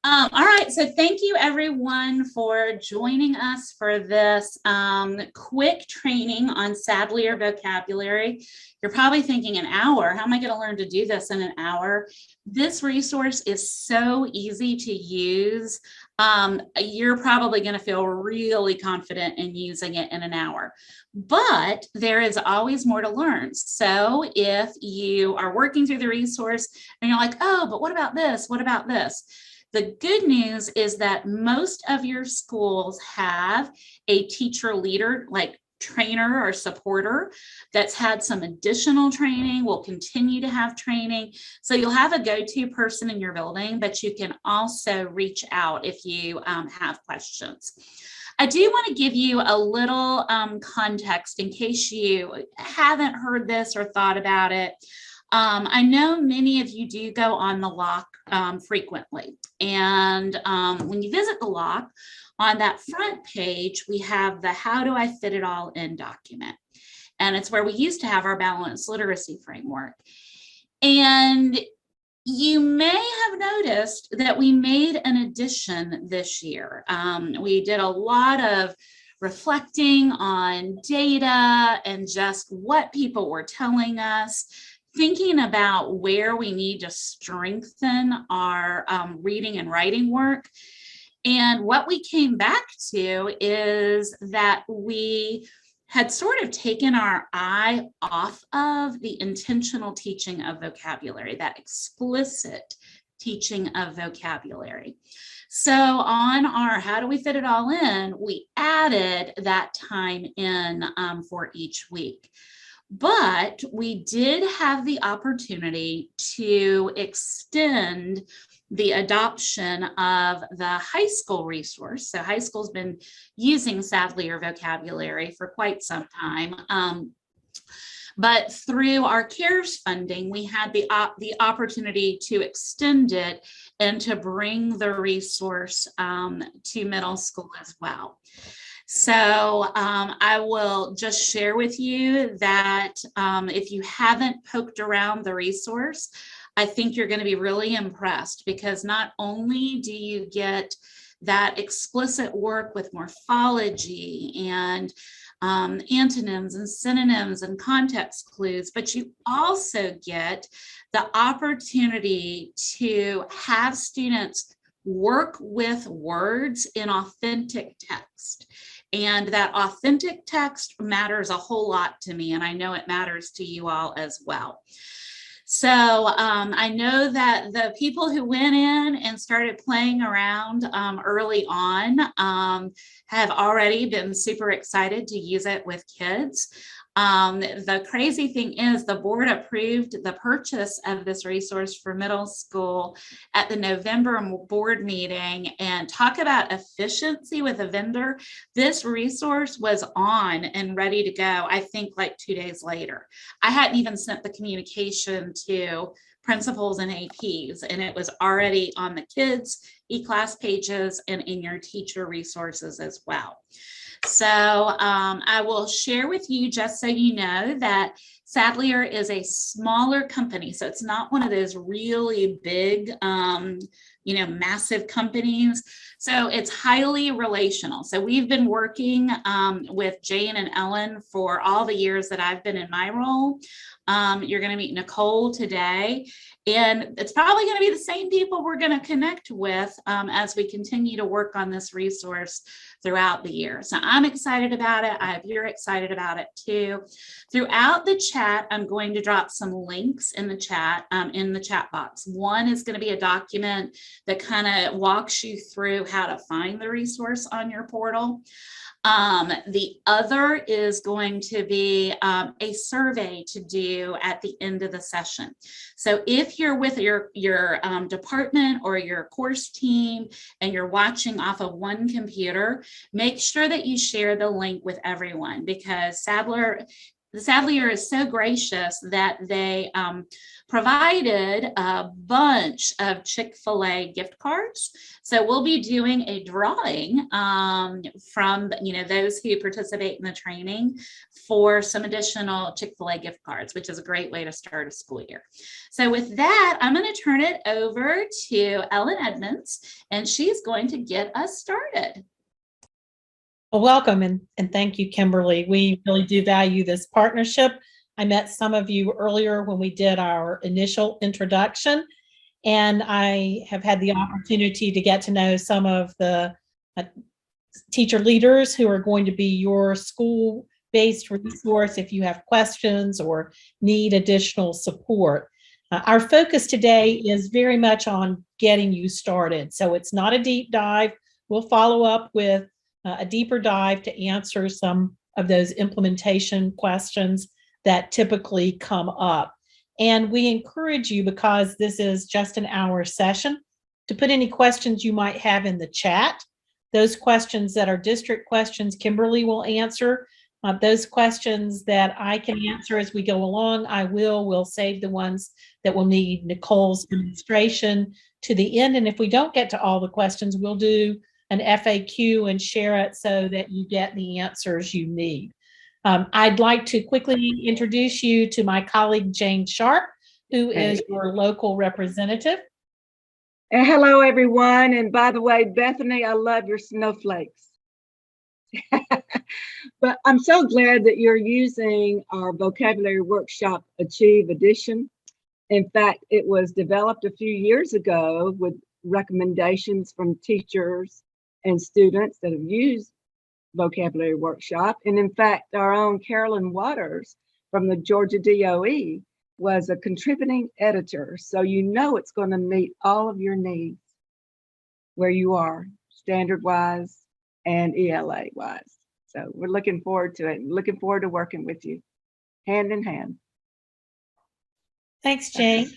All right, so thank you everyone for joining us for this quick training on Sadlier vocabulary. You're probably thinking an hour, how am I going to learn to do this in an hour? This resource is so easy to use. You're probably going to feel really confident in using it in an hour, but there is always more to learn. So if you are working through the resource and you're like, oh, but what about this? What about this? The good news is that most of your schools have a teacher leader, like trainer or supporter, that's had some additional training, will continue to have training. So you'll have a go-to person in your building, but you can also reach out if you have questions. I do want to give you a little context in case you haven't heard this or thought about it. I know many of you do go on the lock frequently. And when you visit the lock, on that front page, we have the How Do I Fit It All In document. And it's where we used to have our balanced literacy framework. And you may have noticed that we made an addition this year. We did a lot of reflecting on data and just what people were telling us, thinking about where we need to strengthen our reading and writing work. And what we came back to is that we had sort of taken our eye off of the intentional teaching of vocabulary, that explicit teaching of vocabulary. So on our How Do We Fit It All In, we added that time in for each week. But we did have the opportunity to extend the adoption of the high school resource. So high school's been using Sadlier vocabulary for quite some time. But through our CARES funding, we had the opportunity to extend it and to bring the resource to middle school as well. So I will just share with you that if you haven't poked around the resource, I think you're going to be really impressed, because not only do you get that explicit work with morphology and antonyms and synonyms and context clues, but you also get the opportunity to have students work with words in authentic text. And that authentic text matters a whole lot to me, and I know it matters to you all as well. So I know that the people who went in and started playing around early on have already been super excited to use it with kids. The crazy thing is the board approved the purchase of this resource for middle school at the November board meeting, and talk about efficiency with a vendor. This resource was on and ready to go, I think like 2 days later. I hadn't even sent the communication to principals and APs, and it was already on the kids' e-class pages and in your teacher resources as well. So I will share with you, just so you know, that Sadlier is a smaller company. So it's not one of those really big, massive companies. So it's highly relational. So we've been working with Jane and Ellen for all the years that I've been in my role. You're going to meet Nicole today, and it's probably going to be the same people we're going to connect with as we continue to work on this resource throughout the year. So I'm excited about it. I hope you're excited about it too. Throughout the chat, I'm going to drop some links in the chat box. One is going to be a document that kind of walks you through how to find the resource on your portal. The other is going to be a survey to do at the end of the session. So if you're with your department or your course team and you're watching off of one computer, make sure that you share the link with everyone, because Sadlier the Sadlier is so gracious that they provided a bunch of Chick-fil-A gift cards. So we'll be doing a drawing from those who participate in the training for some additional Chick-fil-A gift cards, which is a great way to start a school year. So with that, I'm going to turn it over to Ellen Edmonds, and she's going to get us started. Well, welcome and thank you, Kimberly. We really do value this partnership. I met some of you earlier when we did our initial introduction, and I have had the opportunity to get to know some of the teacher leaders who are going to be your school-based resource if you have questions or need additional support. Our focus today is very much on getting you started. So it's not a deep dive. We'll follow up with a deeper dive to answer some of those implementation questions that typically come up. And we encourage you, because this is just an hour session, to put any questions you might have in the chat. Those questions that are district questions, Kimberly will answer. Those questions that I can answer as we go along, we'll save the ones that will need Nicole's demonstration to the end. And if we don't get to all the questions, we'll do an FAQ and share it so that you get the answers you need. I'd like to quickly introduce you to my colleague, Jane Sharp, who is your local representative. And hello, everyone. And by the way, Bethany, I love your snowflakes. But I'm so glad that you're using our vocabulary workshop Achieve edition. In fact, it was developed a few years ago with recommendations from teachers and students that have used vocabulary workshop. And in fact, our own Carolyn Waters from the Georgia DOE was a contributing editor. So you know it's going to meet all of your needs where you are, standard-wise and ELA-wise. So we're looking forward to it and looking forward to working with you hand in hand. Thanks, Jane.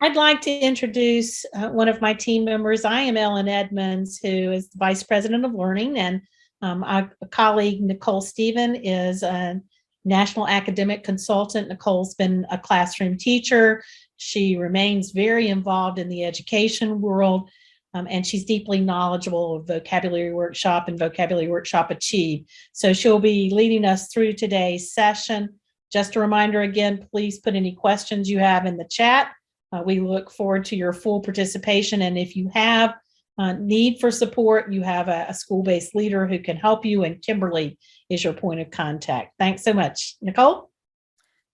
I'd like to introduce one of my team members. I am Ellen Edmonds, who is the Vice President of Learning, and our colleague Nicole Stephen is a National Academic Consultant. Nicole's been a classroom teacher. She remains very involved in the education world, and she's deeply knowledgeable of Vocabulary Workshop and Vocabulary Workshop Achieve. So she'll be leading us through today's session. Just a reminder again, please put any questions you have in the chat. We look forward to your full participation. And if you have need for support, you have a school-based leader who can help you, and Kimberly is your point of contact. Thanks so much. Nicole?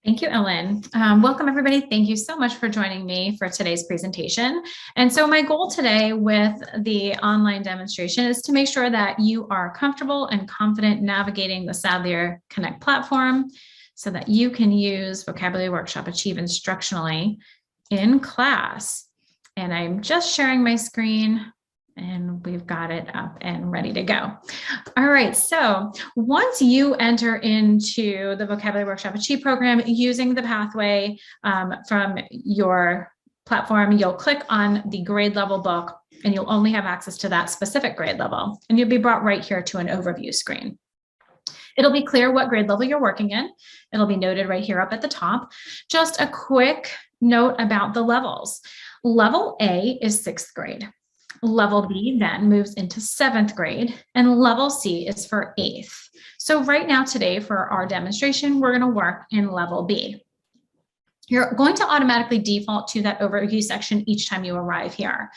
Thank you, Ellen. Welcome, everybody. Thank you so much for joining me for today's presentation. And so my goal today with the online demonstration is to make sure that you are comfortable and confident navigating the Sadlier Connect platform so that you can use Vocabulary Workshop Achieve instructionally in class. And I'm just sharing my screen, and we've got it up and ready to go. All right, so once you enter into the Vocabulary Workshop Achieve program using the pathway from your platform, you'll click on the grade level book, and you'll only have access to that specific grade level, and you'll be brought right here to an overview screen. It'll be clear what grade level you're working in. It'll be noted right here up at the top. Just a quick note about the levels. Level A is 6th grade. Level B then moves into 7th grade, and level C is for 8th. So right now today for our demonstration, we're going to work in level B. You're going to automatically default to that overview section each time you arrive here.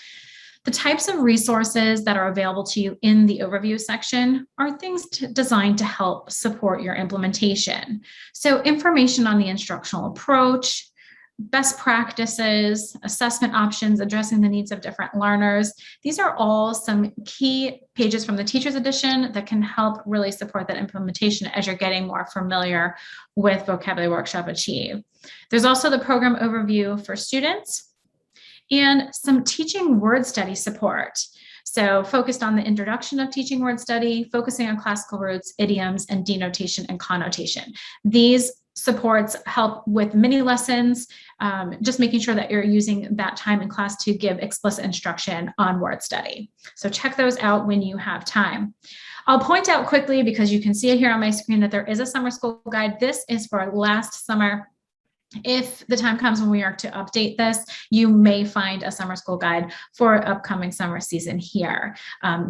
The types of resources that are available to you in the overview section are things designed to help support your implementation. So information on the instructional approach, best practices, assessment options, addressing the needs of different learners. These are all some key pages from the Teacher's Edition that can help really support that implementation as you're getting more familiar with Vocabulary Workshop Achieve. There's also the program overview for students and some teaching word study support. So focused on the introduction of teaching word study, focusing on classical roots, idioms, and denotation and connotation. These supports help with mini lessons, just making sure that you're using that time in class to give explicit instruction on word study. So check those out when you have time. I'll point out quickly, because you can see it here on my screen, that there is a summer school guide. This is for last summer. If the time comes when we are to update this, you may find a summer school guide for upcoming summer season here.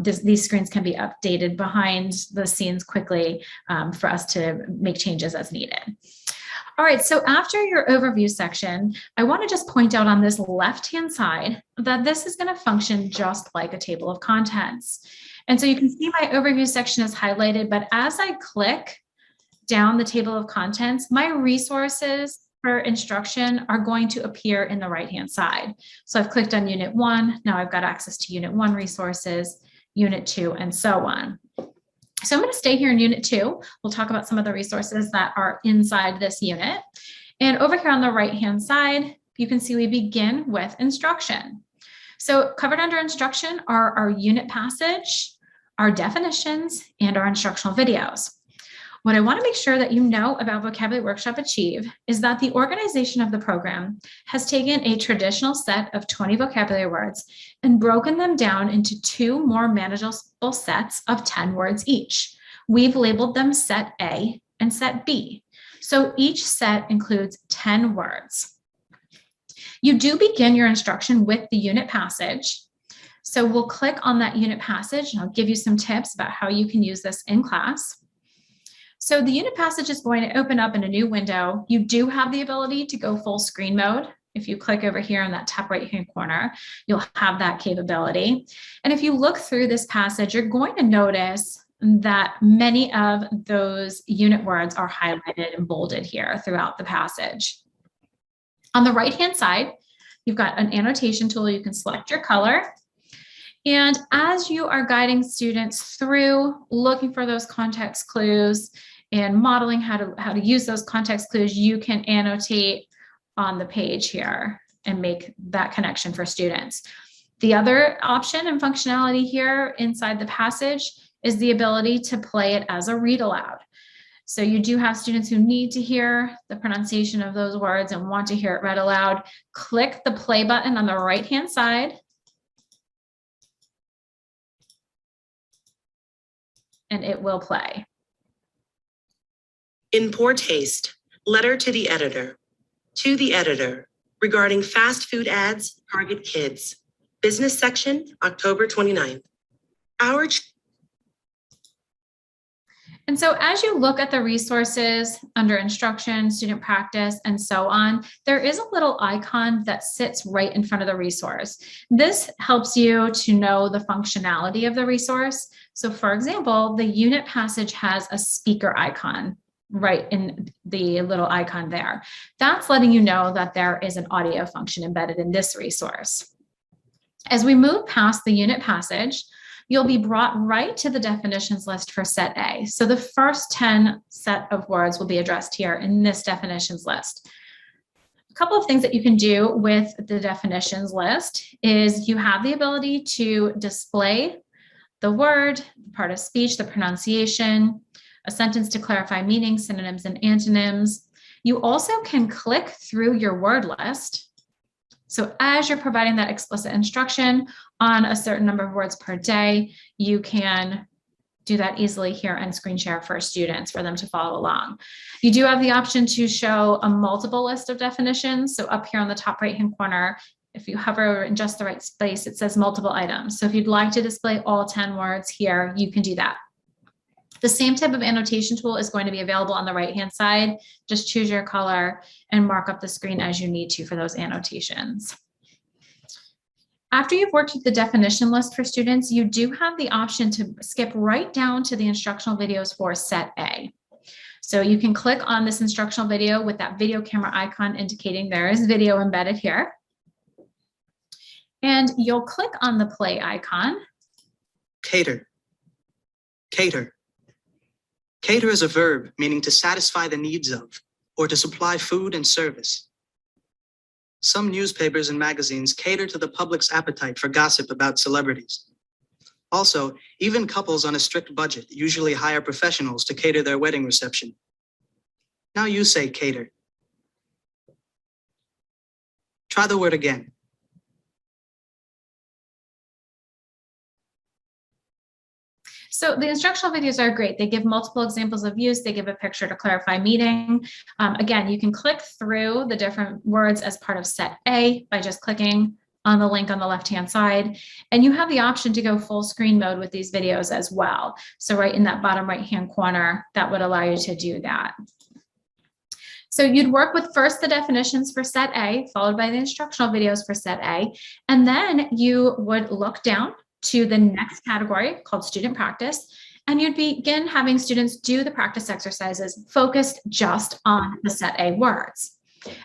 These screens can be updated behind the scenes quickly for us to make changes as needed. All right, so after your overview section, I want to just point out on this left-hand side that this is going to function just like a table of contents. And so you can see my overview section is highlighted, but as I click down the table of contents, my resources for instruction are going to appear in the right-hand side. So I've clicked on Unit 1. Now I've got access to Unit 1 resources, Unit 2, and so on. So I'm going to stay here in Unit 2. We'll talk about some of the resources that are inside this unit. And over here on the right-hand side, you can see we begin with instruction. So covered under instruction are our unit passage, our definitions, and our instructional videos. What I want to make sure that you know about Vocabulary Workshop Achieve is that the organization of the program has taken a traditional set of 20 vocabulary words and broken them down into 2 more manageable sets of 10 words each. We've labeled them Set A and Set B. So each set includes 10 words. You do begin your instruction with the unit passage. So we'll click on that unit passage, and I'll give you some tips about how you can use this in class. So the unit passage is going to open up in a new window. You do have the ability to go full screen mode. If you click over here in that top right-hand corner, you'll have that capability. And if you look through this passage, you're going to notice that many of those unit words are highlighted and bolded here throughout the passage. On the right-hand side, you've got an annotation tool. You can select your color. And as you are guiding students through looking for those context clues and modeling how to use those context clues, you can annotate on the page here and make that connection for students. The other option and functionality here inside the passage is the ability to play it as a read aloud. So you do have students who need to hear the pronunciation of those words and want to hear it read aloud. Click the play button on the right-hand side, and it will play. In poor taste, letter to the editor. To the editor, regarding fast food ads, target kids. Business section, October 29th. And so as you look at the resources under instruction, student practice, and so on, there is a little icon that sits right in front of the resource. This helps you to know the functionality of the resource. So for example, the unit passage has a speaker icon right in the little icon there. That's letting you know that there is an audio function embedded in this resource. As we move past the unit passage, you'll be brought right to the definitions list for Set A. So the first 10 set of words will be addressed here in this definitions list. A couple of things that you can do with the definitions list is you have the ability to display the word, the part of speech, the pronunciation, a sentence to clarify meaning, synonyms and antonyms. You also can click through your word list. So as you're providing that explicit instruction on a certain number of words per day, you can do that easily here and screen share for students for them to follow along. You do have the option to show a multiple list of definitions. So up here on the top right-hand corner, if you hover in just the right space, it says multiple items. So if you'd like to display all 10 words here, you can do that. The same type of annotation tool is going to be available on the right-hand side. Just choose your color and mark up the screen as you need to for those annotations. After you've worked with the definition list for students, you do have the option to skip right down to the instructional videos for Set A. So you can click on this instructional video with that video camera icon indicating there is video embedded here. And you'll click on the play icon. Cater. Cater. Cater is a verb meaning to satisfy the needs of or to supply food and service. Some newspapers and magazines cater to the public's appetite for gossip about celebrities. Also, even couples on a strict budget usually hire professionals to cater their wedding reception. Now you say cater. Try the word again. So the instructional videos are great. They give multiple examples of use. They give a picture to clarify meaning. Again, you can click through the different words as part of set A by just clicking on the link on the left-hand side. And you have the option to go full screen mode with these videos as well. So right in that bottom right-hand corner, that would allow you to do that. So you'd work with first the definitions for set A, followed by the instructional videos for set A, and then you would look down to the next category called student practice, and you'd begin having students do the practice exercises focused just on the set A words.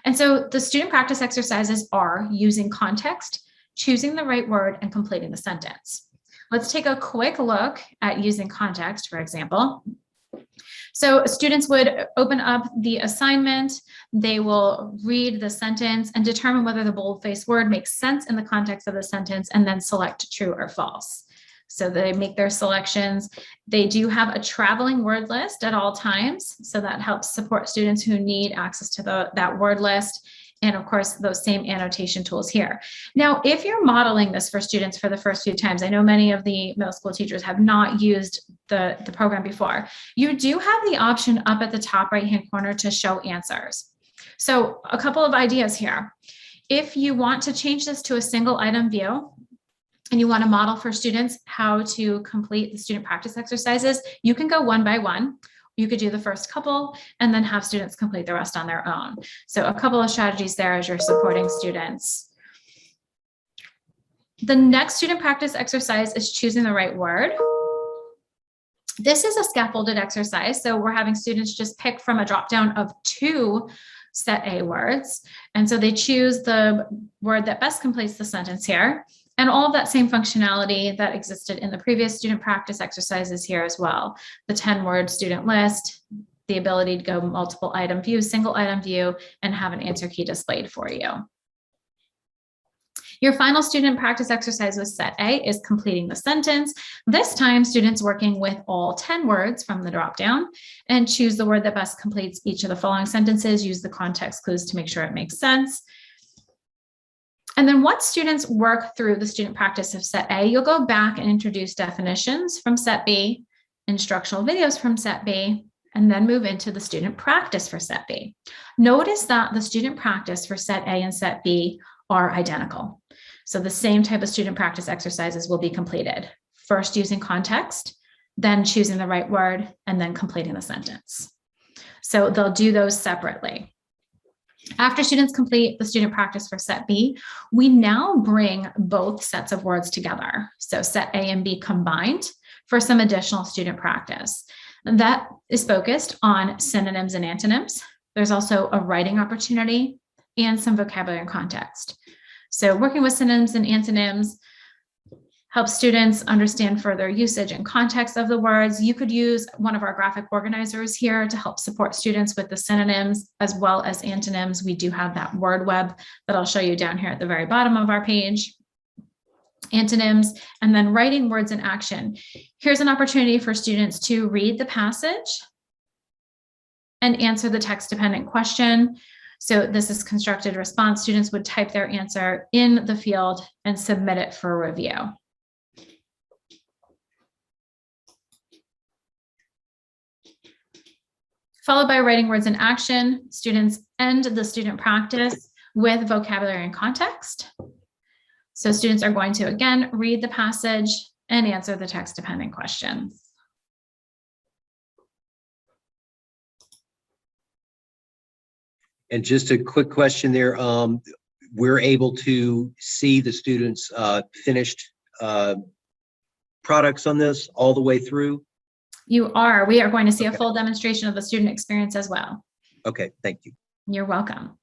And so the student practice exercises are using context, choosing the right word, and completing the sentence. Let's take a quick look at using context, for example. So students would open up the assignment, they will read the sentence and determine whether the boldface word makes sense in the context of the sentence, and then select true or false. So they make their selections. They do have a traveling word list at all times, so that helps support students who need access to that word list. And of course, those same annotation tools here. Now, if you're modeling this for students for the first few times, I know many of the middle school teachers have not used the program before. You do have the option up at the top right-hand corner to show answers. So a couple of ideas here. If you want to change this to a single item view, and you want to model for students how to complete the student practice exercises, you can go one by one. You could do the first couple and then have students complete the rest on their own. So a couple of strategies there as you're supporting students. The next student practice exercise is choosing the right word. This is a scaffolded exercise. So we're having students just pick from a drop-down of 2 set A words. And so they choose the word that best completes the sentence here. And all of that same functionality that existed in the previous student practice exercises here as well. The 10-word student list, the ability to go multiple item view, single item view, and have an answer key displayed for you. Your final student practice exercise with set A is completing the sentence. This time, students working with all 10 words from the dropdown and choose the word that best completes each of the following sentences. Use the context clues to make sure it makes sense. And then once students work through the student practice of set A, you'll go back and introduce definitions from set B, instructional videos from set B, and then move into the student practice for set B. Notice that the student practice for set A and set B are identical. So the same type of student practice exercises will be completed. First using context, then choosing the right word, and then completing the sentence. So they'll do those separately. After students complete the student practice for set B, we now bring both sets of words together. So set A and B combined for some additional student practice. And that is focused on synonyms and antonyms. There's also a writing opportunity and some vocabulary and context. So working with synonyms and antonyms helps students understand further usage and context of the words. You could use one of our graphic organizers here to help support students with the synonyms as well as antonyms. We do have that word web that I'll show you down here at the very bottom of our page. Antonyms, and then writing words in action. Here's an opportunity for students to read the passage and answer the text-dependent question. So this is constructed response. Students would type their answer in the field and submit it for review. Followed by writing words in action. Students end the student practice with vocabulary and context. So students are going to, again, read the passage and answer the text-dependent questions. And just a quick question there. We're able to see the students' finished products on this all the way through? You are. We are going to see a full demonstration of the student experience as well. Okay, thank you. You're welcome.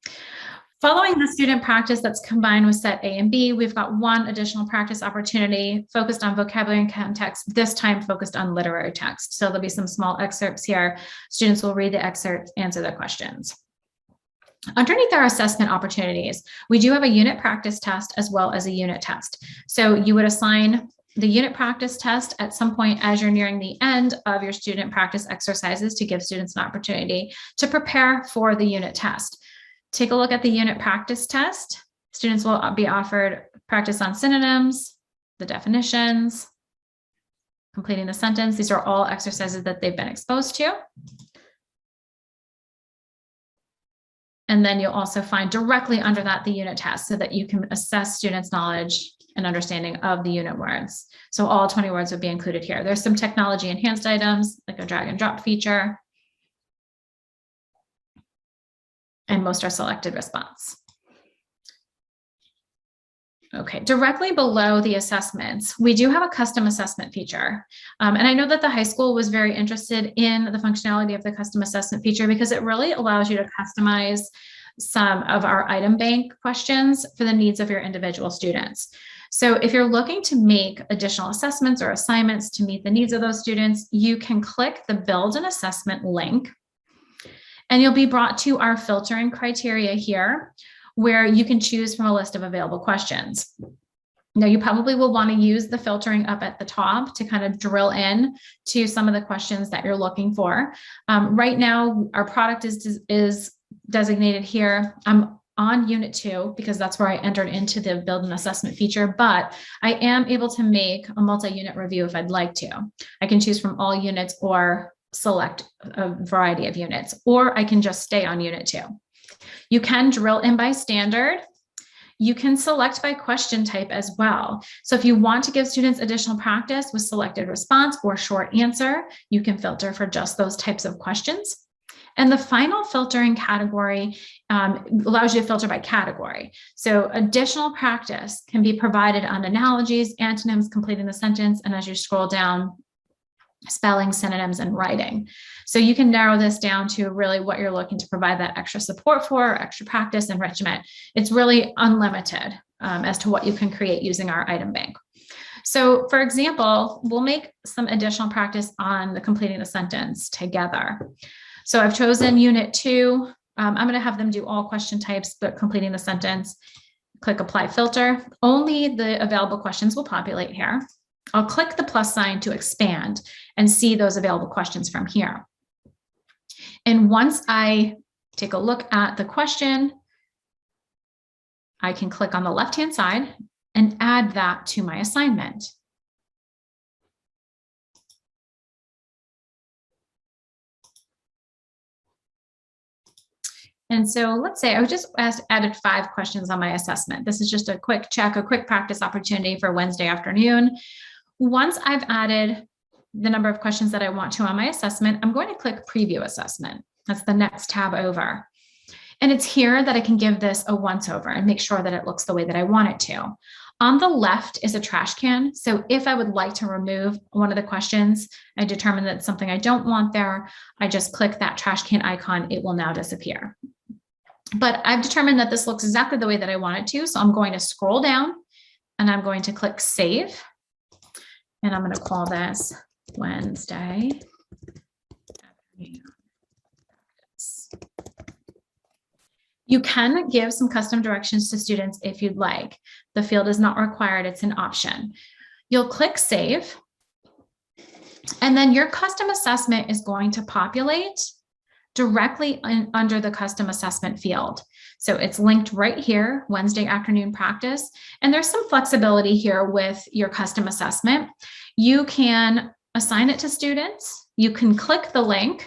Following the student practice that's combined with set A and B, we've got one additional practice opportunity focused on vocabulary and context, this time focused on literary text. So there'll be some small excerpts here. Students will read the excerpts, answer the questions. Underneath our assessment opportunities, we do have a unit practice test as well as a unit test. So you would assign the unit practice test at some point as you're nearing the end of your student practice exercises to give students an opportunity to prepare for the unit test. Take a look at the unit practice test. Students will be offered practice on synonyms, the definitions, completing the sentence. These are all exercises that they've been exposed to. And then you'll also find directly under that the unit test so that you can assess students' knowledge and understanding of the unit words. So all 20 words would be included here. There's some technology enhanced items like a drag and drop feature. And most are selected response. Okay, directly below the assessments, we do have a custom assessment feature. And I know that the high school was very interested in the functionality of the custom assessment feature because it really allows you to customize some of our item bank questions for the needs of your individual students. So if you're looking to make additional assessments or assignments to meet the needs of those students, you can click the Build an Assessment link, and you'll be brought to our filtering criteria here, where you can choose from a list of available questions. Now, you probably will want to use the filtering up at the top to kind of drill in to some of the questions that you're looking for. Right now, our product is designated here. I'm on Unit 2 because that's where I entered into the Build an Assessment feature, but I am able to make a multi-unit review if I'd like to. I can choose from all units or select a variety of units, or I can just stay on Unit 2. You can drill in by standard. You can select by question type as well. So if you want to give students additional practice with selected response or short answer, you can filter for just those types of questions. And the final filtering category allows you to filter by category. So additional practice can be provided on analogies, antonyms, completing the sentence, and as you scroll down, spelling, synonyms, and writing. So you can narrow this down to really what you're looking to provide that extra support for, or extra practice enrichment. It's really unlimited as to what you can create using our item bank. So for example, we'll make some additional practice on the completing the sentence together. So I've chosen Unit 2. I'm going to have them do all question types, but completing the sentence. Click Apply Filter. Only the available questions will populate here. I'll click the plus sign to expand and see those available questions from here. And once I take a look at the question, I can click on the left-hand side and add that to my assignment. And so let's say I just added 5 questions on my assessment. This is just a quick check, a quick practice opportunity for Wednesday afternoon. Once I've added the number of questions that I want to on my assessment, I'm going to click Preview Assessment. That's the next tab over. And it's here that I can give this a once over and make sure that it looks the way that I want it to. On the left is a trash can. So if I would like to remove one of the questions, I determine that it's something I don't want there, I just click that trash can icon, it will now disappear. But I've determined that this looks exactly the way that I want it to. So I'm going to scroll down and I'm going to click Save. And I'm going to call this Wednesday. You can give some custom directions to students if you'd like. The field is not required, it's an option. You'll click Save, and then your custom assessment is going to populate directly under the custom assessment field. So it's linked right here, Wednesday afternoon practice. And there's some flexibility here with your custom assessment. You can assign it to students. You can click the link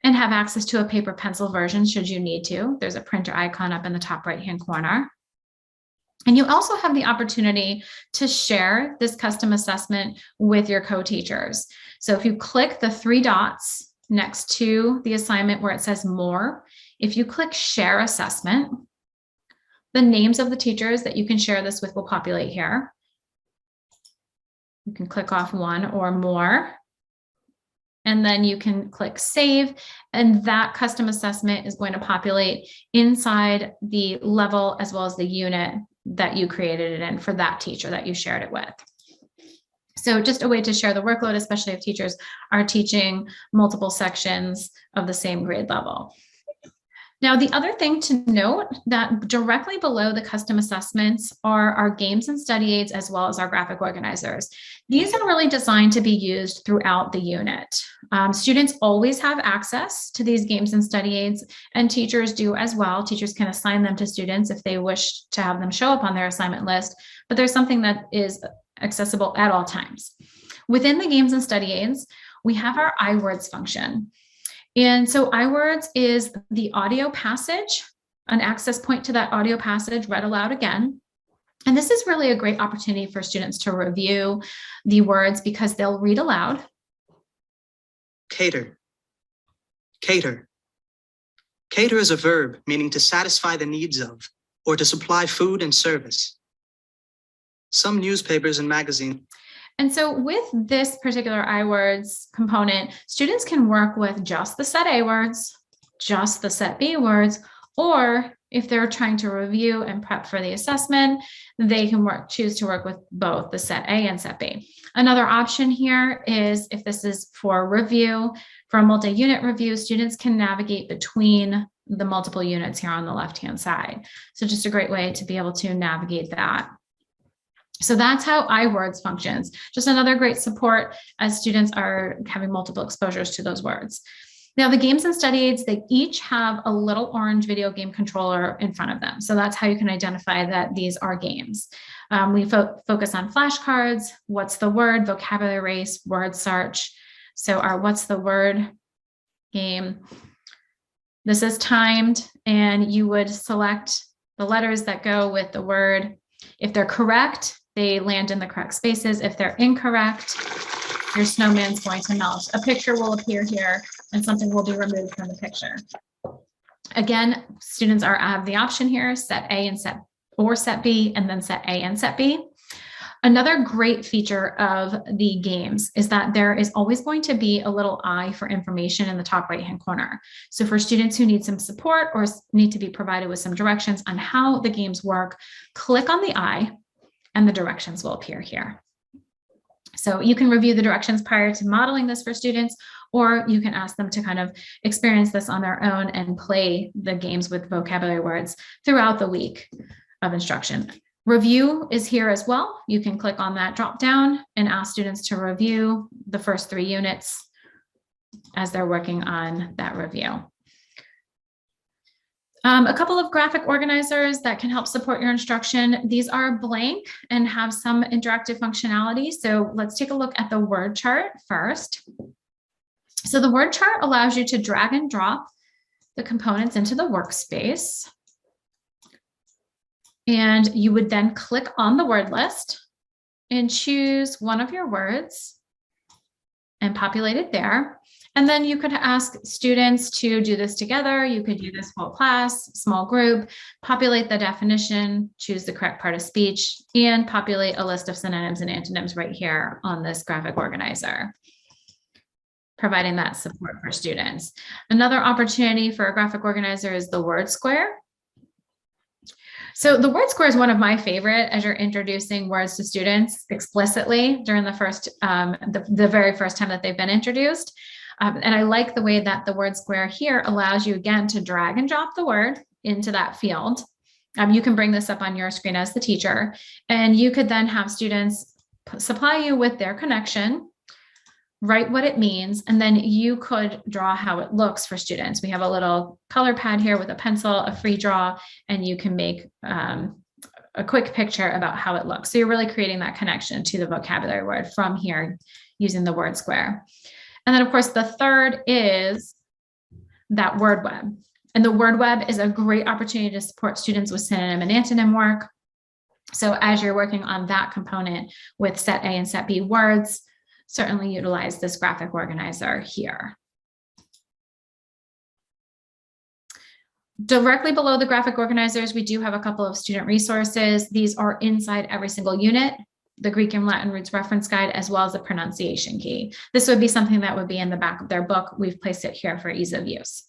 and have access to a paper pencil version should you need to. There's a printer icon up in the top right-hand corner. And you also have the opportunity to share this custom assessment with your co-teachers. So if you click the 3 dots next to the assignment where it says More, if you click Share Assessment, the names of the teachers that you can share this with will populate here. You can click off one or more, and then you can click Save, and that custom assessment is going to populate inside the level as well as the unit that you created it in for that teacher that you shared it with. So just a way to share the workload, especially if teachers are teaching multiple sections of the same grade level. Now, the other thing to note that directly below the custom assessments are our games and study aids, as well as our graphic organizers. These are really designed to be used throughout the unit. Students always have access to these games and study aids, and teachers do as well. Teachers can assign them to students if they wish to have them show up on their assignment list, but there's something that is accessible at all times. Within the games and study aids, we have our iWords function. And so iWords is the audio passage, an access point to that audio passage read aloud again. And this is really a great opportunity for students to review the words because they'll read aloud. Cater. Cater. Cater is a verb meaning to satisfy the needs of or to supply food and service. Some newspapers and magazines. And so with this particular iWords component, students can work with just the set A words, just the set B words, or if they're trying to review and prep for the assessment, they can choose to work with both the set A and set B. Another option here is if this is for review, for a multi-unit review, students can navigate between the multiple units here on the left-hand side. So just a great way to be able to navigate that. So that's how iWords functions. Just another great support as students are having multiple exposures to those words. Now, the games and study aids, they each have a little orange video game controller in front of them. So that's how you can identify that these are games. We focus on flashcards, what's the word, vocabulary race, word search. So our what's the word game. This is timed, and you would select the letters that go with the word. If they're correct, they land in the correct spaces. If they're incorrect, your snowman's going to melt. A picture will appear here and something will be removed from the picture. Again, students have the option here, set A and set B, and then set A and set B. Another great feature of the games is that there is always going to be a little eye for information in the top right-hand corner. So for students who need some support or need to be provided with some directions on how the games work, click on the eye and the directions will appear here. So you can review the directions prior to modeling this for students, or you can ask them to kind of experience this on their own and play the games with vocabulary words throughout the week of instruction. Review is here as well. You can click on that drop down and ask students to review the first 3 units as they're working on that review. A couple of graphic organizers that can help support your instruction. These are blank and have some interactive functionality. So let's take a look at the word chart first. So the word chart allows you to drag and drop the components into the workspace. And you would then click on the word list and choose one of your words and populate it there. And then you could ask students to do this together. You could do this whole class, small group, populate the definition, choose the correct part of speech, and populate a list of synonyms and antonyms right here on this graphic organizer, providing that support for students. Another opportunity for a graphic organizer is the word square. So the word square is one of my favorite as you're introducing words to students explicitly during the first, the very first time that they've been introduced. And I like the way that the word square here allows you again to drag and drop the word into that field. You can bring this up on your screen as the teacher, and you could then have students supply you with their connection, write what it means, and then you could draw how it looks for students. We have a little color pad here with a pencil, a free draw, and you can make a quick picture about how it looks. So you're really creating that connection to the vocabulary word from here using the word square. And then of course, the third is that word web. And the word web is a great opportunity to support students with synonym and antonym work. So as you're working on that component with set A and set B words, certainly utilize this graphic organizer here. Directly below the graphic organizers, we do have a couple of student resources. These are inside every single unit, the Greek and Latin roots reference guide, as well as the pronunciation key. This would be something that would be in the back of their book. We've placed it here for ease of use.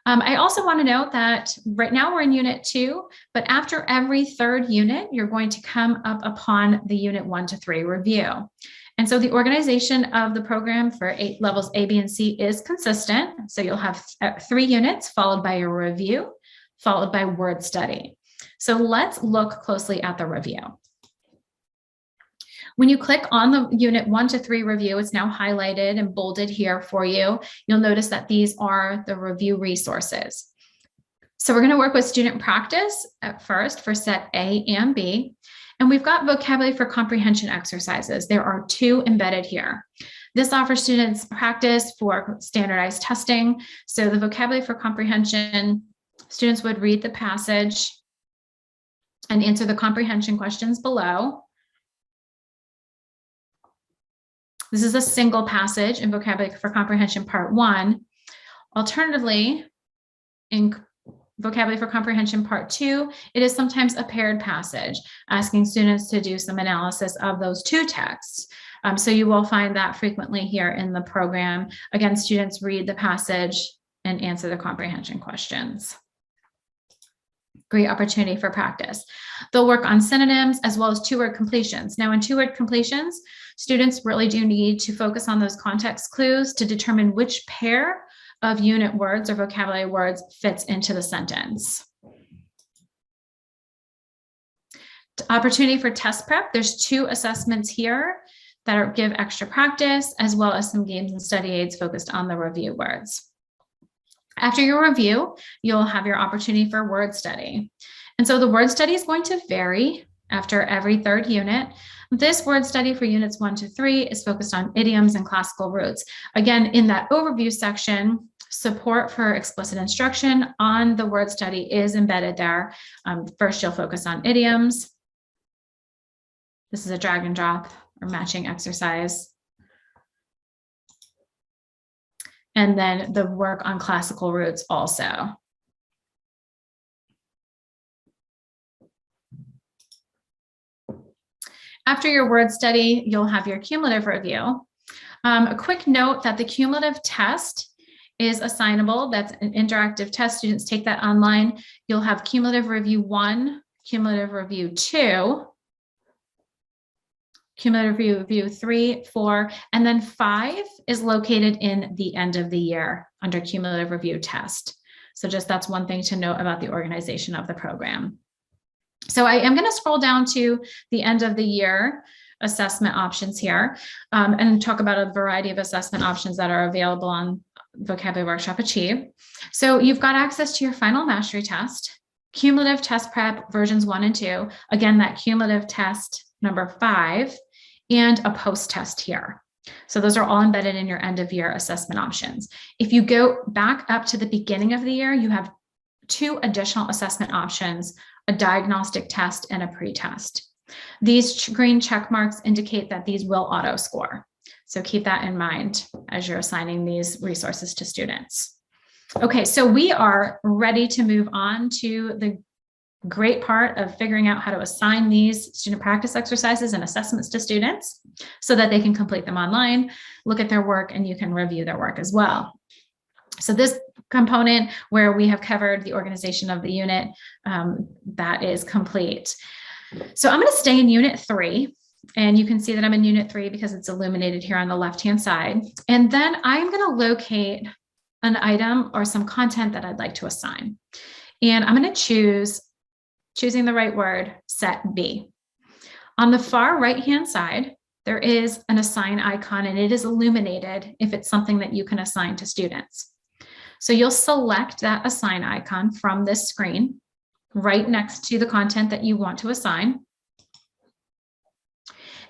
I also want to note that right now we're in unit 2, but after every 3rd unit, you're going to come up upon the unit 1 to 3 review. And so the organization of the program for levels A, B, and C is consistent. So you'll have 3 units followed by a review, followed by word study. So let's look closely at the review. When you click on the unit 1 to 3 review, it's now highlighted and bolded here for you. You'll notice that these are the review resources. So we're going to work with student practice at first for set A and B. And we've got vocabulary for comprehension exercises. There are 2 embedded here. This offers students practice for standardized testing. So the vocabulary for comprehension, students would read the passage and answer the comprehension questions below. This is a single passage in vocabulary for comprehension part 1. Alternatively, in vocabulary for comprehension part 2, it is sometimes a paired passage, asking students to do some analysis of those 2 texts. So you will find that frequently here in the program. Again, students read the passage and answer the comprehension questions. Great opportunity for practice. They'll work on synonyms as well as 2-word completions. Now in 2-word completions, students really do need to focus on those context clues to determine which pair of unit words or vocabulary words fits into the sentence. Opportunity for test prep. There's 2 assessments here that give extra practice, as well as some games and study aids focused on the review words. After your review, you'll have your opportunity for word study. And so the word study is going to vary after every 3rd unit. This word study for units 1 to 3 is focused on idioms and classical roots. Again, in that overview section, support for explicit instruction on the word study is embedded there. First, you'll focus on idioms. This is a drag and drop or matching exercise. And then the work on classical roots also. After your word study, you'll have your cumulative review. A quick note that the cumulative test is assignable. That's an interactive test. Students take that online. You'll have cumulative review 1, cumulative review 2, cumulative review 3, 4, and then 5 is located in the end of the year under cumulative review test. So just that's one thing to note about the organization of the program. So I am going to scroll down to the end of the year assessment options here and talk about a variety of assessment options that are available on Vocabulary Workshop Achieve. So you've got access to your final mastery test, cumulative test prep versions 1 and 2. Again, that cumulative test number 5 and a post test here. So those are all embedded in your end of year assessment options. If you go back up to the beginning of the year, you have 2 additional assessment options, a diagnostic test and a pre-test. These green check marks indicate that these will auto score. So keep that in mind as you're assigning these resources to students. Okay, so we are ready to move on to the great part of figuring out how to assign these student practice exercises and assessments to students so that they can complete them online, look at their work, and you can review their work as well. So this component where we have covered the organization of the unit, that is complete. So I'm going to stay in unit 3, and you can see that I'm in unit 3 because it's illuminated here on the left-hand side. And then I'm going to locate an item or some content that I'd like to assign. And I'm going to choosing the right word, set B. On the far right-hand side, there is an assign icon, and it is illuminated if it's something that you can assign to students. So you'll select that assign icon from this screen right next to the content that you want to assign.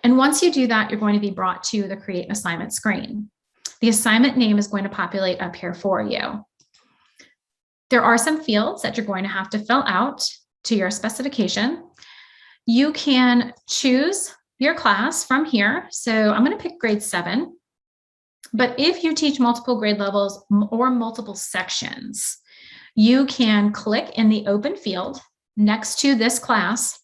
And once you do that, you're going to be brought to the Create Assignment screen. The assignment name is going to populate up here for you. There are some fields that you're going to have to fill out to your specification. You can choose your class from here. So I'm going to pick grade 7. But if you teach multiple grade levels or multiple sections, you can click in the open field next to this class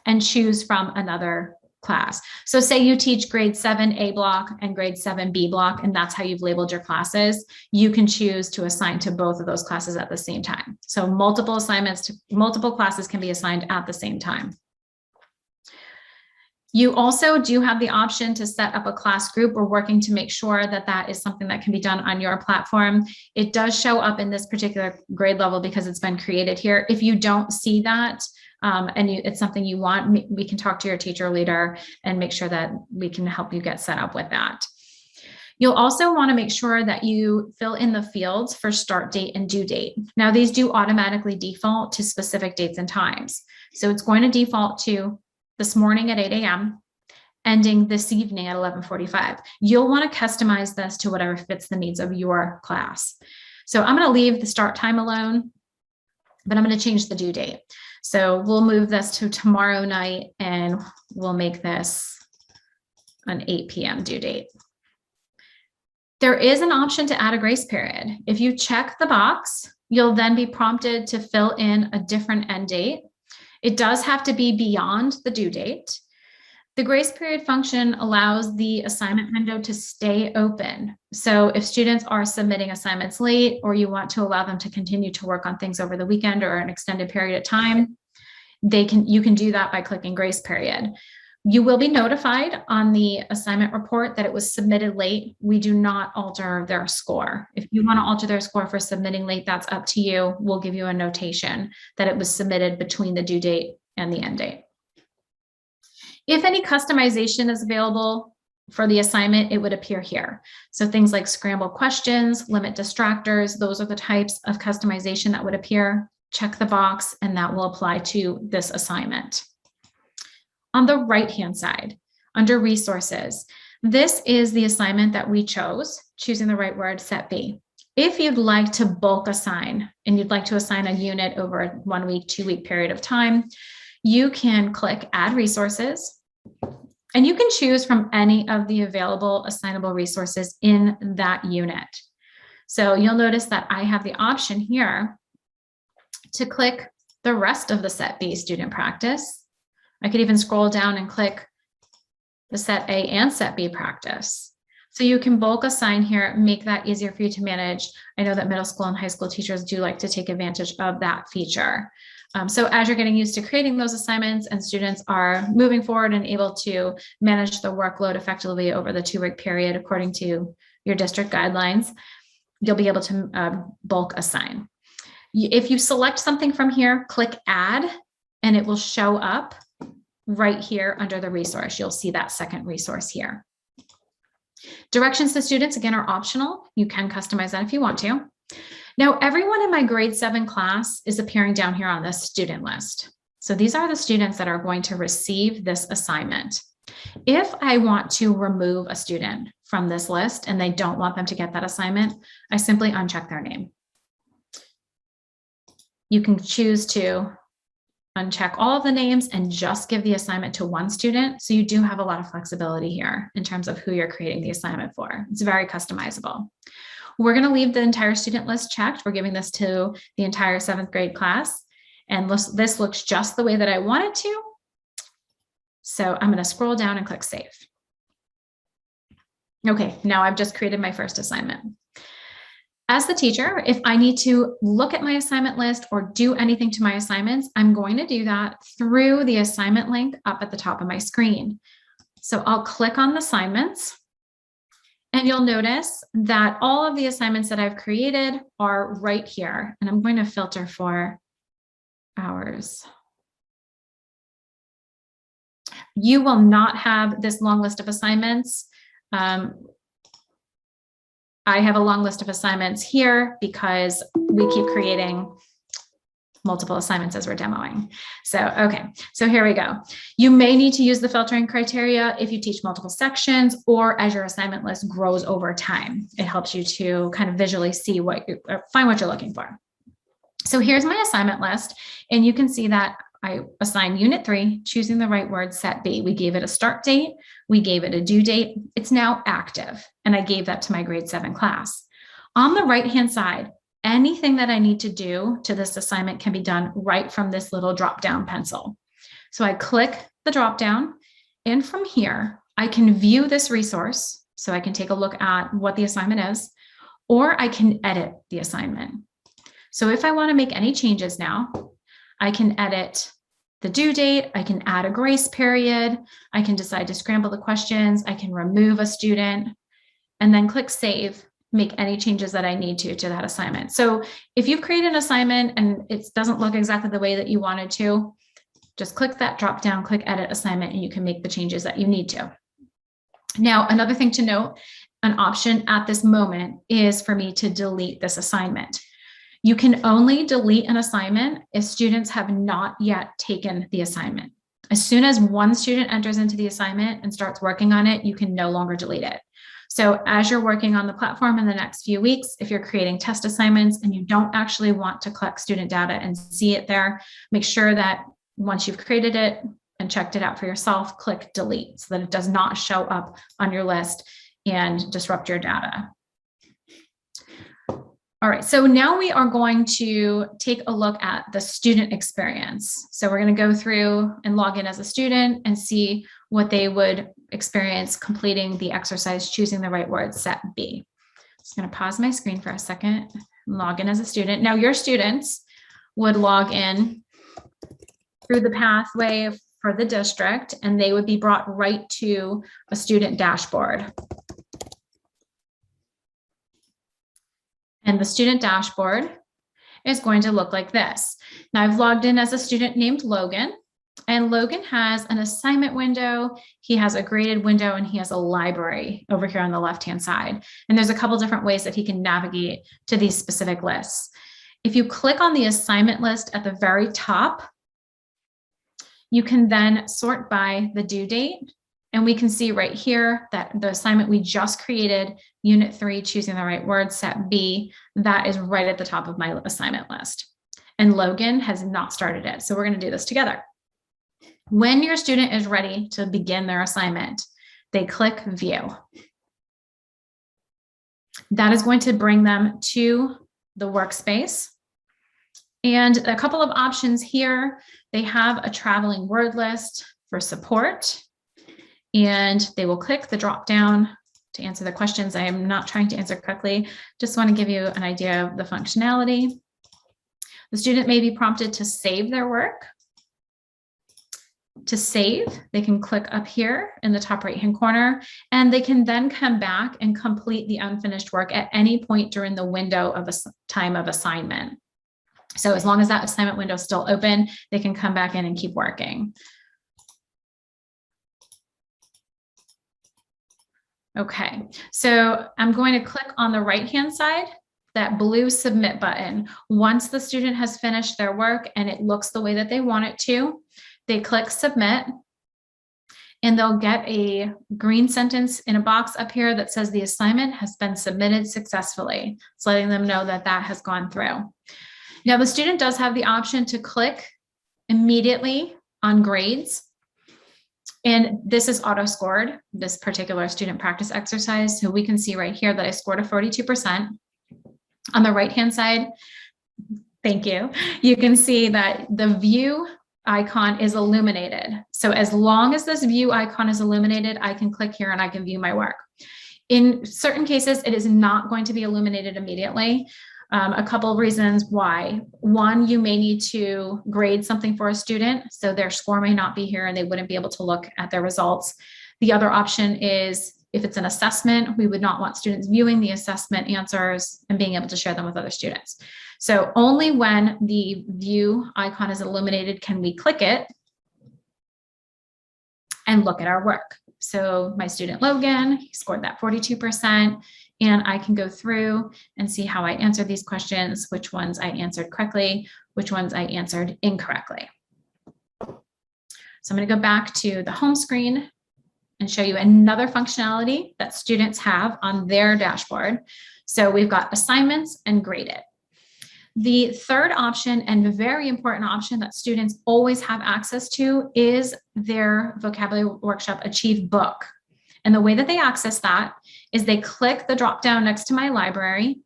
and choose from another class. So say you teach grade 7 A block and grade 7 B block, and that's how you've labeled your classes. You can choose to assign to both of those classes at the same time. So multiple assignments to multiple classes can be assigned at the same time. You also do have the option to set up a class group. We're working to make sure that that is something that can be done on your platform. It does show up in this particular grade level because it's been created here. If you don't see that, and it's something you want, we can talk to your teacher leader and make sure that we can help you get set up with that. You'll also want to make sure that you fill in the fields for start date and due date. Now, these do automatically default to specific dates and times. So it's going to default to this morning at 8 a.m., ending this evening at 11:45. You'll want to customize this to whatever fits the needs of your class. So I'm going to leave the start time alone, but I'm going to change the due date. So we'll move this to tomorrow night and we'll make this an 8 p.m. due date. There is an option to add a grace period. If you check the box, you'll then be prompted to fill in a different end date. It does have to be beyond the due date. The grace period function allows the assignment window to stay open. So if students are submitting assignments late, or you want to allow them to continue to work on things over the weekend or an extended period of time, you can do that by clicking grace period. You will be notified on the assignment report that it was submitted late. We do not alter their score. If you want to alter their score for submitting late, that's up to you. We'll give you a notation that it was submitted between the due date and the end date. If any customization is available for the assignment, it would appear here. So things like scramble questions, limit distractors, those are the types of customization that would appear. Check the box and that will apply to this assignment. On the right-hand side, under resources, this is the assignment that we chose, choosing the right word, set B. If you'd like to bulk assign and you'd like to assign a unit over a 1 week, 2 week period of time, you can click add resources and you can choose from any of the available assignable resources in that unit. So you'll notice that I have the option here to click the rest of the set B student practice. I could even scroll down and click the set A and set B practice. So you can bulk assign here, make that easier for you to manage. I know that middle school and high school teachers do like to take advantage of that feature. So as you're getting used to creating those assignments and students are moving forward and able to manage the workload effectively over the 2 week period, according to your district guidelines, you'll be able to bulk assign. If you select something from here, click add, and it will show up right here under the resource. You'll see that second resource here. Directions to students, again, are optional. You can customize that if you want to. Now, everyone in my grade 7 class is appearing down here on this student list. So these are the students that are going to receive this assignment. If I want to remove a student from this list and they don't want them to get that assignment, I simply uncheck their name. You can choose to uncheck all of the names and just give the assignment to one student. So you do have a lot of flexibility here in terms of who you're creating the assignment for. It's very customizable. We're going to leave the entire student list checked. We're giving this to the entire 7th grade class. And this looks just the way that I want it to. So I'm going to scroll down and click save. Okay, now I've just created my first assignment. As the teacher, if I need to look at my assignment list or do anything to my assignments, I'm going to do that through the assignment link up at the top of my screen. So I'll click on the assignments. And you'll notice that all of the assignments that I've created are right here. And I'm going to filter for hours. You will not have this long list of assignments. I have a long list of assignments here because we keep creating multiple assignments as we're demoing. So, okay, so here we go. You may need to use the filtering criteria if you teach multiple sections or as your assignment list grows over time. It helps you to kind of visually see find what you're looking for. So here's my assignment list, and you can see that I assigned Unit 3, choosing the right word, set B. We gave it a start date. We gave it a due date. It's now active, and I gave that to my grade 7 class. On the right-hand side, anything that I need to do to this assignment can be done right from this little drop-down pencil. So I click the drop-down, and from here, I can view this resource. So I can take a look at what the assignment is, or I can edit the assignment. So if I want to make any changes now, I can edit the due date, I can add a grace period, I can decide to scramble the questions, I can remove a student, and then click save, make any changes that I need to that assignment. So if you've created an assignment and it doesn't look exactly the way that you wanted to, just click that drop down, click edit assignment, and you can make the changes that you need to. Now, another thing to note, an option at this moment is for me to delete this assignment. You can only delete an assignment if students have not yet taken the assignment. As soon as one student enters into the assignment and starts working on it, you can no longer delete it. So as you're working on the platform in the next few weeks, if you're creating test assignments and you don't actually want to collect student data and see it there, make sure that once you've created it and checked it out for yourself, click delete so that it does not show up on your list and disrupt your data. All right, so now we are going to take a look at the student experience. So we're going to go through and log in as a student and see what they would experience completing the exercise, choosing the right word, set B. Just going to pause my screen for a second and log in as a student. Now your students would log in through the pathway for the district, and they would be brought right to a student dashboard. And the student dashboard is going to look like this. Now I've logged in as a student named Logan, and Logan has an assignment window, he has a graded window, and he has a library over here on the left-hand side. And there's a couple different ways that he can navigate to these specific lists. If you click on the assignment list at the very top, you can then sort by the due date. And we can see right here that the assignment we just created, Unit 3, choosing the right word, set B, that is right at the top of my assignment list. And Logan has not started it. So we're going to do this together. When your student is ready to begin their assignment, they click View. That is going to bring them to the workspace. And a couple of options here. They have a traveling word list for support. And they will click the drop down to answer the questions. I am not trying to answer correctly. Just want to give you an idea of the functionality. The student may be prompted to save their work. To save, they can click up here in the top right-hand corner, and they can then come back and complete the unfinished work at any point during the window of a time of assignment. So as long as that assignment window is still open, they can come back in and keep working. Okay, so I'm going to click on the right-hand side, that blue submit button. Once the student has finished their work and it looks the way that they want it to, they click submit, and they'll get a green sentence in a box up here that says the assignment has been submitted successfully. It's letting them know that that has gone through. Now the student does have the option to click immediately on grades. And this is auto scored, this particular student practice exercise. So we can see right here that I scored a 42%. On the right-hand side, thank you, you can see that the view icon is illuminated. So as long as this view icon is illuminated, I can click here and I can view my work. In certain cases, it is not going to be illuminated immediately. A couple of reasons why. One, you may need to grade something for a student, so their score may not be here and they wouldn't be able to look at their results. The other option is if it's an assessment, we would not want students viewing the assessment answers and being able to share them with other students. So only when the view icon is illuminated can we click it and look at our work. So my student Logan, he scored that 42%. And I can go through and see how I answered these questions, which ones I answered correctly, which ones I answered incorrectly. So I'm going to go back to the home screen and show you another functionality that students have on their dashboard. So we've got assignments and graded. The third option, and very important option that students always have access to, is their vocabulary workshop Achieve book. And the way that they access that is they click the drop down next to my library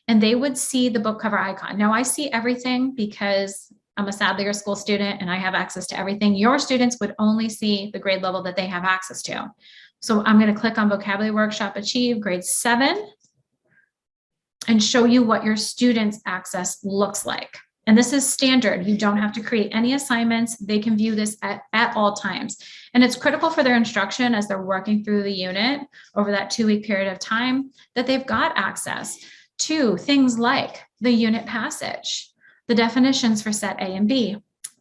and they would see the book cover icon. Now I see everything because I'm a Sadlier school student and I have access to everything. Your students would only see the grade level that they have access to. So I'm going to click on Vocabulary Workshop Achieve grade 7 and show you what your students' access looks like. And this is standard. You don't have to create any assignments. They can view this at all times. And it's critical for their instruction as they're working through the unit over that 2-week period of time that they've got access to things like the unit passage, the definitions for set A and B,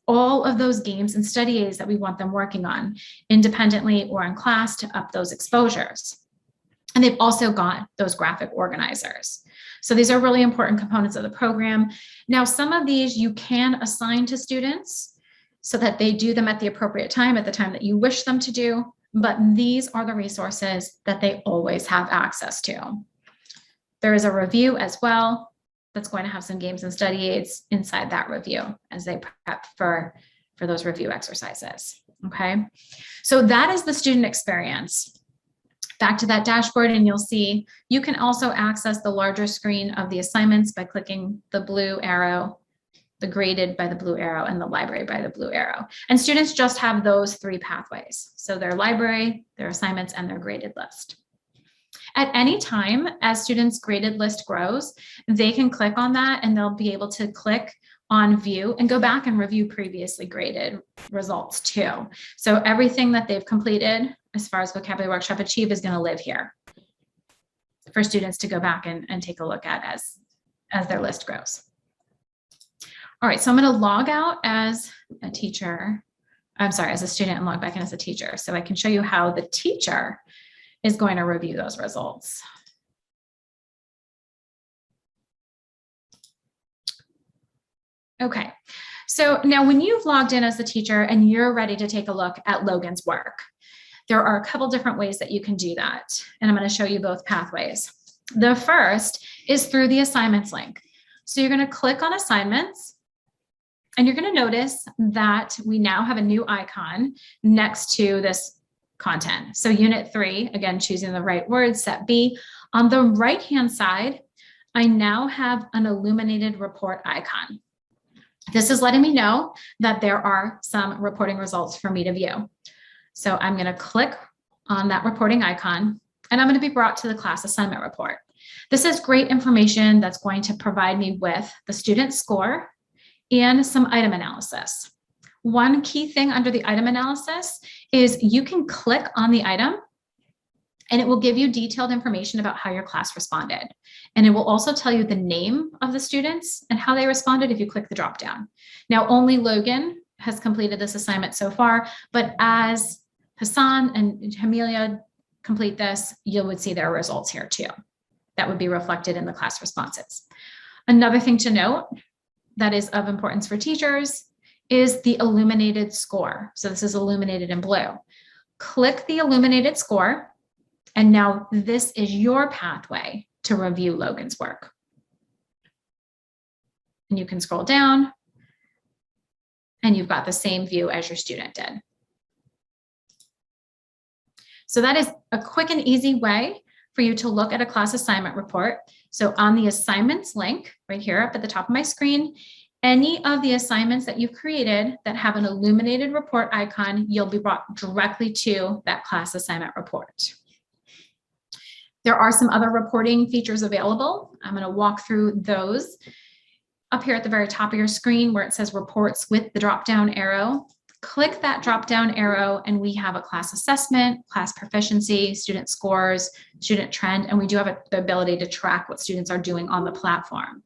all of those games and study aids that we want them working on independently or in class to up those exposures. And they've also got those graphic organizers. So these are really important components of the program. Now, some of these you can assign to students. so that they do them at the appropriate time, at the time that you wish them to do. But these are the resources that they always have access to. There is a review as well that's going to have some games and study aids inside that review as they prep for those review exercises. Okay, so that is the student experience. Back to that dashboard, and you'll see you can also access the larger screen of the assignments by clicking the blue arrow, the graded by the blue arrow, and the library by the blue arrow. And students just have those 3 pathways. So their library, their assignments, and their graded list. At any time, as students' graded list grows, they can click on that and they'll be able to click on view and go back and review previously graded results too. So everything that they've completed as far as Vocabulary Workshop Achieve is going to live here for students to go back and take a look at as their list grows. All right, so I'm going to log out as a teacher. I'm sorry, as a student, and log back in as a teacher. So I can show you how the teacher is going to review those results. Okay, so now when you've logged in as the teacher and you're ready to take a look at Logan's work, there are a couple different ways that you can do that. And I'm going to show you both pathways. The first is through the assignments link. So you're going to click on assignments, and you're going to notice that we now have a new icon next to this content. So unit 3, again, choosing the right word, set B. On the right-hand side, I now have an illuminated report icon. This is letting me know that there are some reporting results for me to view. So I'm going to click on that reporting icon, and I'm going to be brought to the class assignment report. This is great information that's going to provide me with the student score and some item analysis. One key thing under the item analysis is you can click on the item and it will give you detailed information about how your class responded. And it will also tell you the name of the students and how they responded if you click the drop down. Now, only Logan has completed this assignment so far, but as Hassan and Jamelia complete this, you would see their results here too. That would be reflected in the class responses. Another thing to note that is of importance for teachers is the illuminated score. So this is illuminated in blue. Click the illuminated score, and now this is your pathway to review Logan's work. And you can scroll down, and you've got the same view as your student did. So that is a quick and easy way for you to look at a class assignment report. So on the assignments link right here up at the top of my screen, any of the assignments that you've created that have an illuminated report icon, you'll be brought directly to that class assignment report. There are some other reporting features available. I'm going to walk through those. Up here at the very top of your screen where it says reports with the drop-down arrow, click that drop-down arrow and we have a class assessment, class proficiency, student scores, student trend, and we do have the ability to track what students are doing on the platform.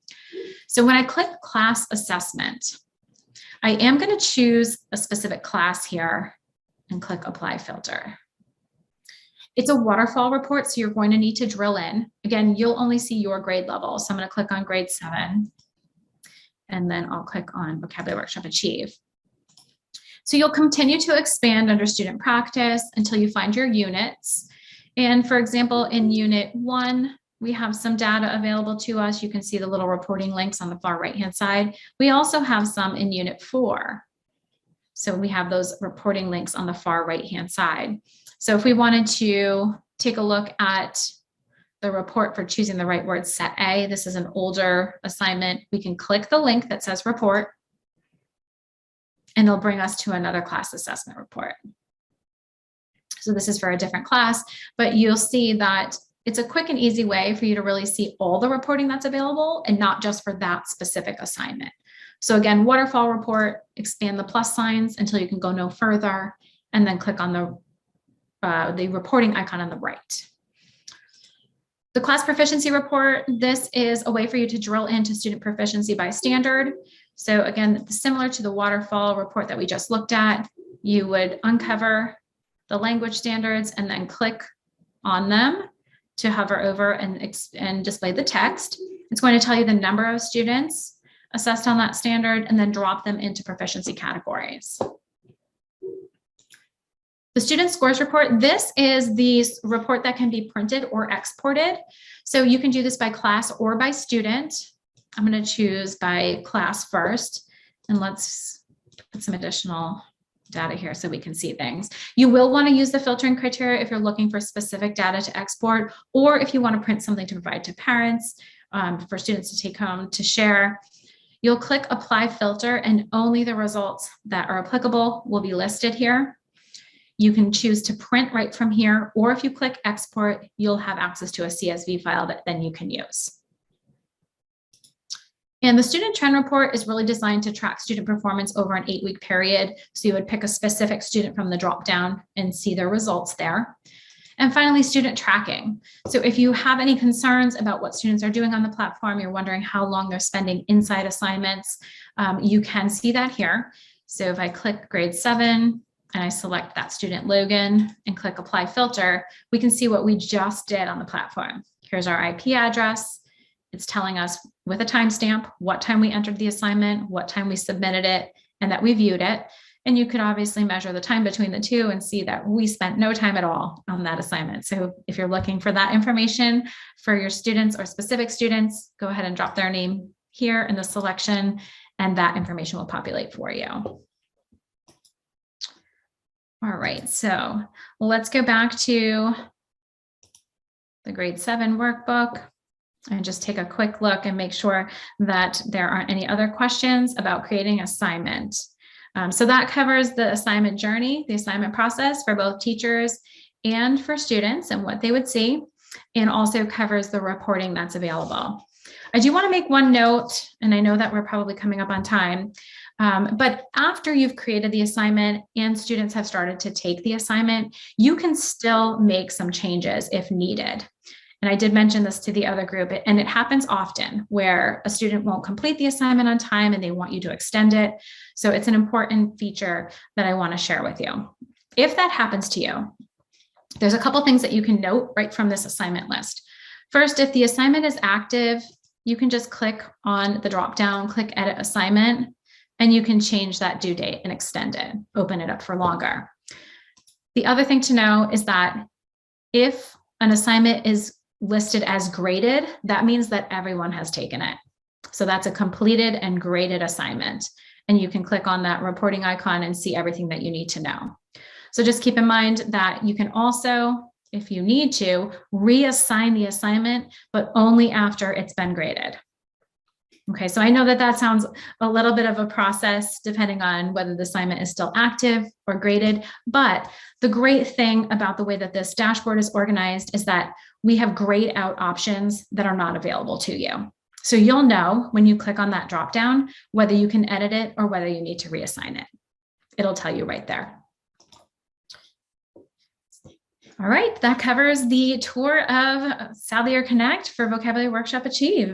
So when I click class assessment, I am going to choose a specific class here and click apply filter. It's a waterfall report, so you're going to need to drill in. Again, you'll only see your grade level. So I'm going to click on grade 7, and then I'll click on Vocabulary Workshop Achieve. So you'll continue to expand under student practice until you find your units. And for example, in unit 1, we have some data available to us. You can see the little reporting links on the far right-hand side. We also have some in unit 4. So we have those reporting links on the far right-hand side. So if we wanted to take a look at the report for choosing the right word, set A, this is an older assignment. We can click the link that says report, and it'll bring us to another class assessment report. So this is for a different class, but you'll see that it's a quick and easy way for you to really see all the reporting that's available and not just for that specific assignment. So again, waterfall report, expand the plus signs until you can go no further, and then click on the reporting icon on the right. The class proficiency report, this is a way for you to drill into student proficiency by standard. So again, similar to the waterfall report that we just looked at, you would uncover the language standards and then click on them to hover over and display the text. It's going to tell you the number of students assessed on that standard, and then drop them into proficiency categories. The student scores report, this is the report that can be printed or exported. So you can do this by class or by student. I'm going to choose by class first, and let's put some additional data here so we can see things. You will want to use the filtering criteria if you're looking for specific data to export, or if you want to print something to provide to parents, for students to take home to share. You'll click apply filter, and only the results that are applicable will be listed here. You can choose to print right from here, or if you click export, you'll have access to a CSV file that then you can use. And the student trend report is really designed to track student performance over an 8-week period. So you would pick a specific student from the dropdown and see their results there. And finally, student tracking. So if you have any concerns about what students are doing on the platform, you're wondering how long they're spending inside assignments, you can see that here. So if I click grade 7 and I select that student Logan and click apply filter, we can see what we just did on the platform. Here's our IP address. It's telling us with a timestamp what time we entered the assignment, what time we submitted it, and that we viewed it. And you could obviously measure the time between the two and see that we spent no time at all on that assignment. So if you're looking for that information for your students or specific students, go ahead and drop their name here in the selection, and that information will populate for you. All right, so let's go back to the grade 7 workbook and just take a quick look and make sure that there aren't any other questions about creating assignment. So that covers the assignment journey, the assignment process for both teachers and for students and what they would see, and also covers the reporting that's available. I do want to make one note, and I know that we're probably coming up on time, but after you've created the assignment and students have started to take the assignment, you can still make some changes if needed. And I did mention this to the other group, and it happens often where a student won't complete the assignment on time and they want you to extend it. So it's an important feature that I want to share with you. If that happens to you, there's a couple things that you can note right from this assignment list. First, if the assignment is active, you can just click on the drop-down, click edit assignment, and you can change that due date and extend it, open it up for longer. The other thing to know is that if an assignment is listed as graded, that means that everyone has taken it. So that's a completed and graded assignment. And you can click on that reporting icon and see everything that you need to know. So just keep in mind that you can also, if you need to, reassign the assignment, but only after it's been graded. Okay, so I know that that sounds a little bit of a process depending on whether the assignment is still active or graded, but the great thing about the way that this dashboard is organized is that we have grayed out options that are not available to you. So you'll know when you click on that dropdown whether you can edit it or whether you need to reassign it. It'll tell you right there. All right, that covers the tour of Sadlier Connect for Vocabulary Workshop Achieve.